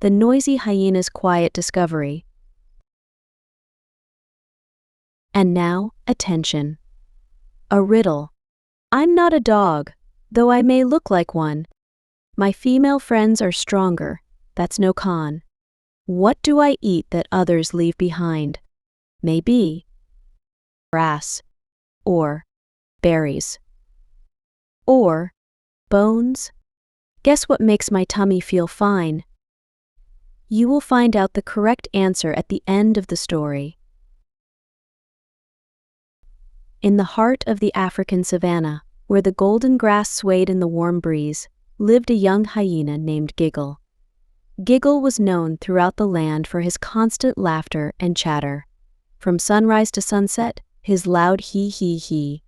the noisy hyena's quiet discovery. And now, attention. A riddle. I'm not a dog, though I may look like one. My female friends are stronger, that's no con. What do I eat that others leave behind? Maybe grass, or berries, or bones. Guess what makes my tummy feel fine? You will find out the correct answer at the end of the story. In the heart of the African savanna, where the golden grass swayed in the warm breeze, lived a young hyena named Giggle. Giggle was known throughout the land for his constant laughter and chatter. From sunrise to sunset, his loud he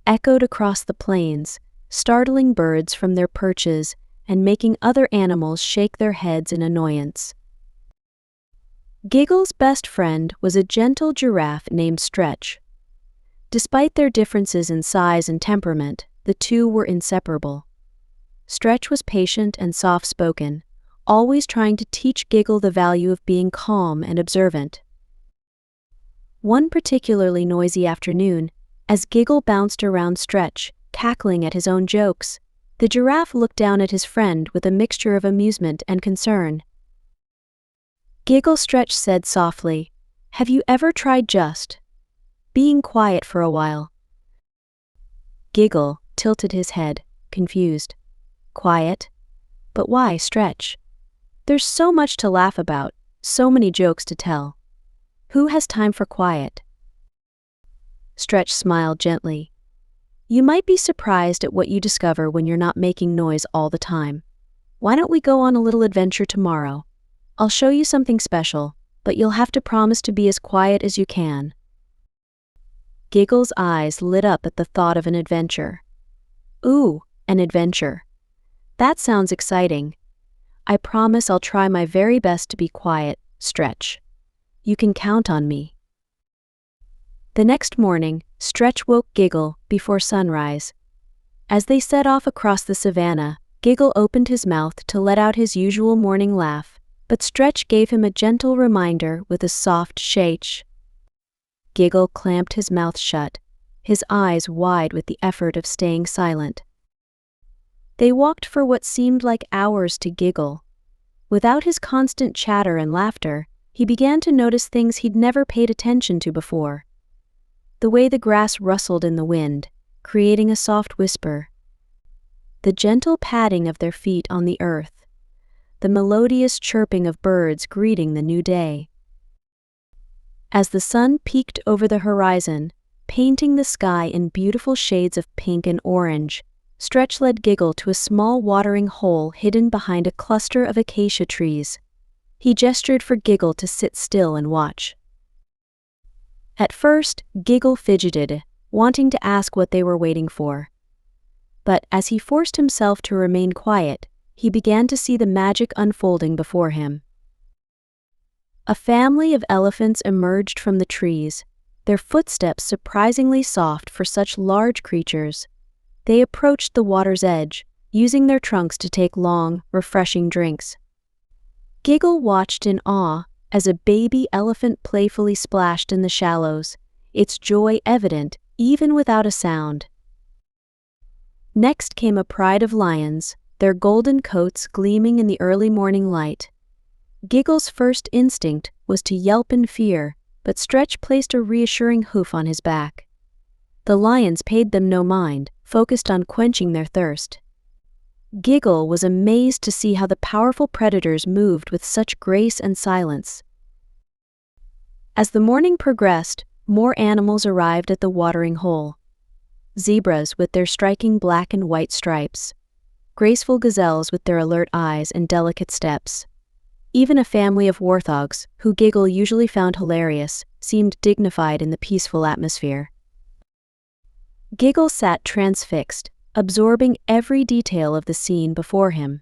echoed across the plains, startling birds from their perches and making other animals shake their heads in annoyance. Giggle's best friend was a gentle giraffe named Stretch. Despite their differences in size and temperament, the two were inseparable. Stretch was patient and soft-spoken, always trying to teach Giggle the value of being calm and observant. One particularly noisy afternoon, as Giggle bounced around Stretch, cackling at his own jokes, the giraffe looked down at his friend with a mixture of amusement and concern. Giggle, Stretch said softly, "Have you ever tried just being quiet for a while?" Giggle tilted his head, confused. Quiet? But why, Stretch? There's so much to laugh about, so many jokes to tell. Who has time for quiet? Stretch smiled gently. You might be surprised at what you discover when you're not making noise all the time. Why don't we go on a little adventure tomorrow? I'll show you something special, but you'll have to promise to be as quiet as you can. Giggle's eyes lit up at the thought of an adventure. Ooh, an adventure. That sounds exciting. I promise I'll try my very best to be quiet, Stretch. You can count on me. The next morning, Stretch woke Giggle before sunrise. As they set off across the savanna, Giggle opened his mouth to let out his usual morning laugh, but Stretch gave him a gentle reminder with a soft shake. Giggle clamped his mouth shut, his eyes wide with the effort of staying silent. They walked for what seemed like hours to Giggle. Without his constant chatter and laughter, he began to notice things he'd never paid attention to before. The way the grass rustled in the wind, creating a soft whisper. The gentle padding of their feet on the earth. The melodious chirping of birds greeting the new day. As the sun peeked over the horizon, painting the sky in beautiful shades of pink and orange, Stretch led Giggle to a small watering hole hidden behind a cluster of acacia trees. He gestured for Giggle to sit still and watch. At first, Giggle fidgeted, wanting to ask what they were waiting for. But as he forced himself to remain quiet, he began to see the magic unfolding before him. A family of elephants emerged from the trees, their footsteps surprisingly soft for such large creatures. They approached the water's edge, using their trunks to take long, refreshing drinks. Giggle watched in awe as a baby elephant playfully splashed in the shallows, its joy evident even without a sound. Next came a pride of lions, their golden coats gleaming in the early morning light. Giggle's first instinct was to yelp in fear, but Stretch placed a reassuring hoof on his back. The lions paid them no mind, focused on quenching their thirst. Giggle was amazed to see how the powerful predators moved with such grace and silence. As the morning progressed, more animals arrived at the watering hole. Zebras with their striking black and white stripes. Graceful gazelles with their alert eyes and delicate steps. Even a family of warthogs, who Giggle usually found hilarious, seemed dignified in the peaceful atmosphere. Giggle sat transfixed, absorbing every detail of the scene before him.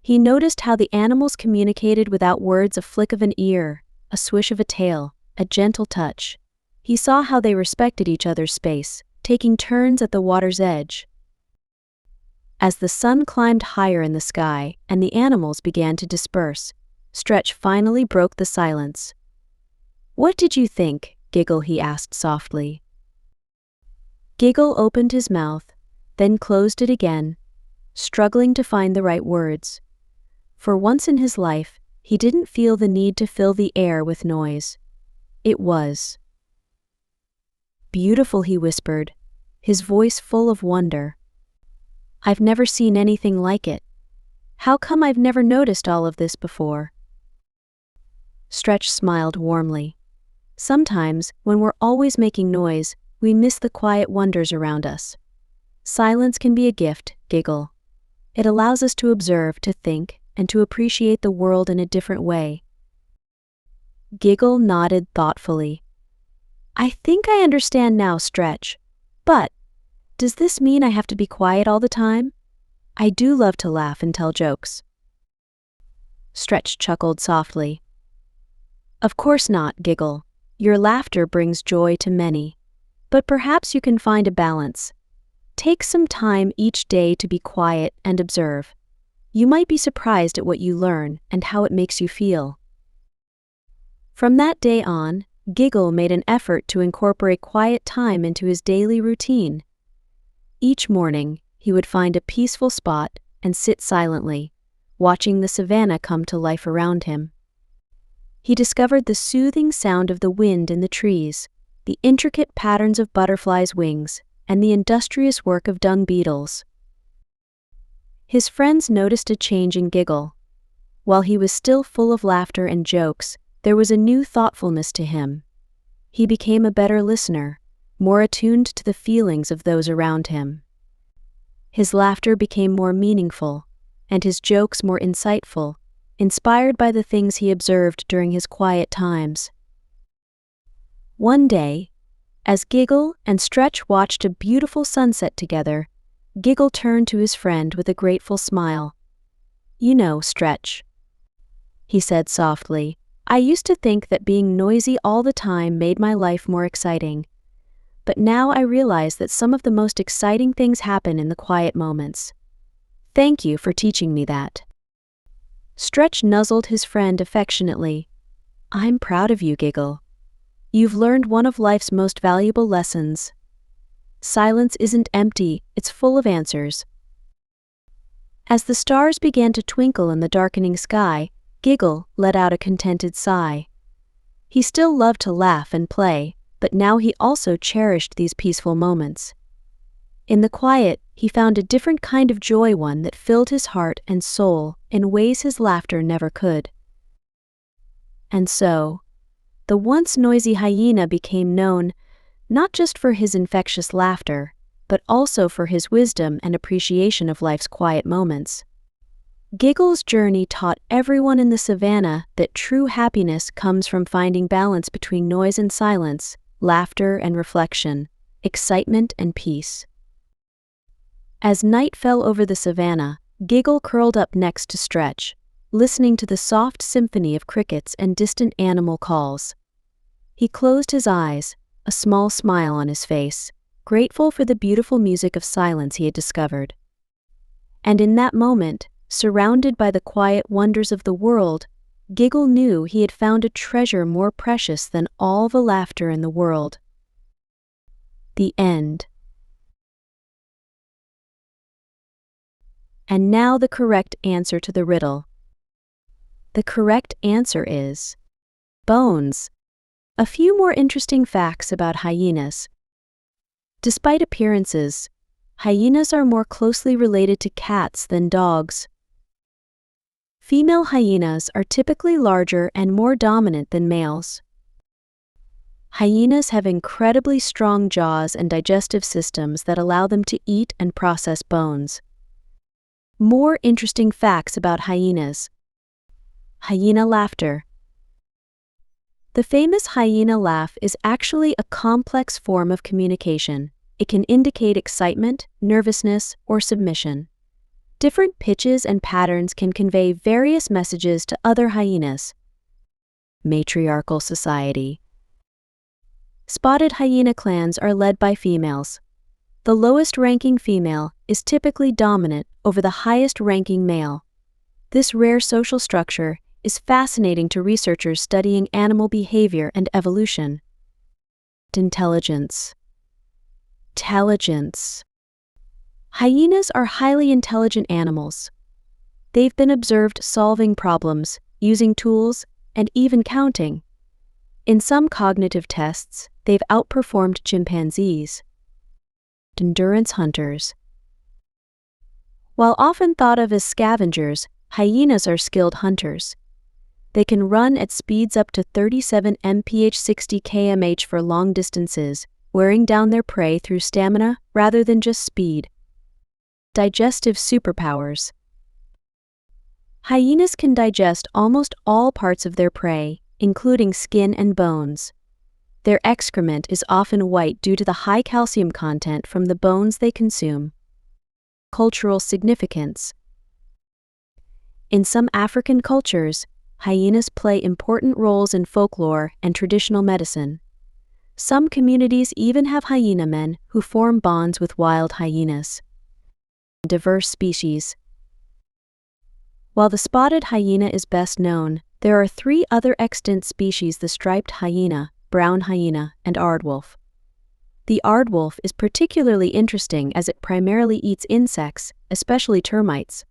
He noticed how the animals communicated without words, a flick of an ear, a swish of a tail, a gentle touch. He saw how they respected each other's space, taking turns at the water's edge. As the sun climbed higher in the sky and the animals began to disperse, Stretch finally broke the silence. "What did you think, Giggle?" he asked softly. Giggle opened his mouth, then closed it again, struggling to find the right words. For once in his life, he didn't feel the need to fill the air with noise. It was beautiful, he whispered, his voice full of wonder. "I've never seen anything like it. How come I've never noticed all of this before?" Stretch smiled warmly. "Sometimes, when we're always making noise, we miss the quiet wonders around us. Silence can be a gift, Giggle. It allows us to observe, to think, and to appreciate the world in a different way." Giggle nodded thoughtfully. "I think I understand now, Stretch. But does this mean I have to be quiet all the time? I do love to laugh and tell jokes." Stretch chuckled softly. "Of course not, Giggle. Your laughter brings joy to many. But perhaps you can find a balance. Take some time each day to be quiet and observe. You might be surprised at what you learn and how it makes you feel." From that day on, Giggle made an effort to incorporate quiet time into his daily routine. Each morning, he would find a peaceful spot and sit silently, watching the savanna come to life around him. He discovered the soothing sound of the wind in the trees, the intricate patterns of butterflies' wings, and the industrious work of dung beetles. His friends noticed a change in Giggle. While he was still full of laughter and jokes, there was a new thoughtfulness to him. He became a better listener, more attuned to the feelings of those around him. His laughter became more meaningful, and his jokes more insightful, inspired by the things he observed during his quiet times. One day, as Giggle and Stretch watched a beautiful sunset together, Giggle turned to his friend with a grateful smile. "You know, Stretch," he said softly, "I used to think that being noisy all the time made my life more exciting. But now I realize that some of the most exciting things happen in the quiet moments. Thank you for teaching me that." Stretch nuzzled his friend affectionately. "I'm proud of you, Giggle. You've learned one of life's most valuable lessons. Silence isn't empty, it's full of answers." As the stars began to twinkle in the darkening sky, Giggle let out a contented sigh. He still loved to laugh and play, but now he also cherished these peaceful moments. In the quiet, he found a different kind of joy, one that filled his heart and soul in ways his laughter never could. And so, the once noisy hyena became known not just for his infectious laughter, but also for his wisdom and appreciation of life's quiet moments. Giggle's journey taught everyone in the savanna that true happiness comes from finding balance between noise and silence, laughter and reflection, excitement and peace. As night fell over the savanna, Giggle curled up next to Stretch, listening to the soft symphony of crickets and distant animal calls. He closed his eyes, a small smile on his face, grateful for the beautiful music of silence he had discovered. And in that moment, surrounded by the quiet wonders of the world, Giggle knew he had found a treasure more precious than all the laughter in the world. The end. And now the correct answer to the riddle. The correct answer is bones. A few more interesting facts about hyenas. Despite appearances, hyenas are more closely related to cats than dogs. Female hyenas are typically larger and more dominant than males. Hyenas have incredibly strong jaws and digestive systems that allow them to eat and process bones. More interesting facts about hyenas. Hyena laughter. The famous hyena laugh is actually a complex form of communication. It can indicate excitement, nervousness, or submission. Different pitches and patterns can convey various messages to other hyenas. Matriarchal society. Spotted hyena clans are led by females. The lowest-ranking female is typically dominant over the highest-ranking male. This rare social structure is fascinating to researchers studying animal behavior and evolution. Intelligence. Hyenas are highly intelligent animals. They've been observed solving problems, using tools, and even counting. In some cognitive tests, they've outperformed chimpanzees. Endurance hunters. While often thought of as scavengers, hyenas are skilled hunters. They can run at speeds up to 37 mph 60 km/h for long distances, wearing down their prey through stamina rather than just speed. Digestive superpowers. Hyenas can digest almost all parts of their prey, including skin and bones. Their excrement is often white due to the high calcium content from the bones they consume. Cultural significance. In some African cultures, hyenas play important roles in folklore and traditional medicine. Some communities even have hyena men who form bonds with wild hyenas. Diverse species. While the spotted hyena is best known, there are 3 other extant species: the striped hyena, brown hyena, and aardwolf. The aardwolf is particularly interesting as it primarily eats insects, especially termites.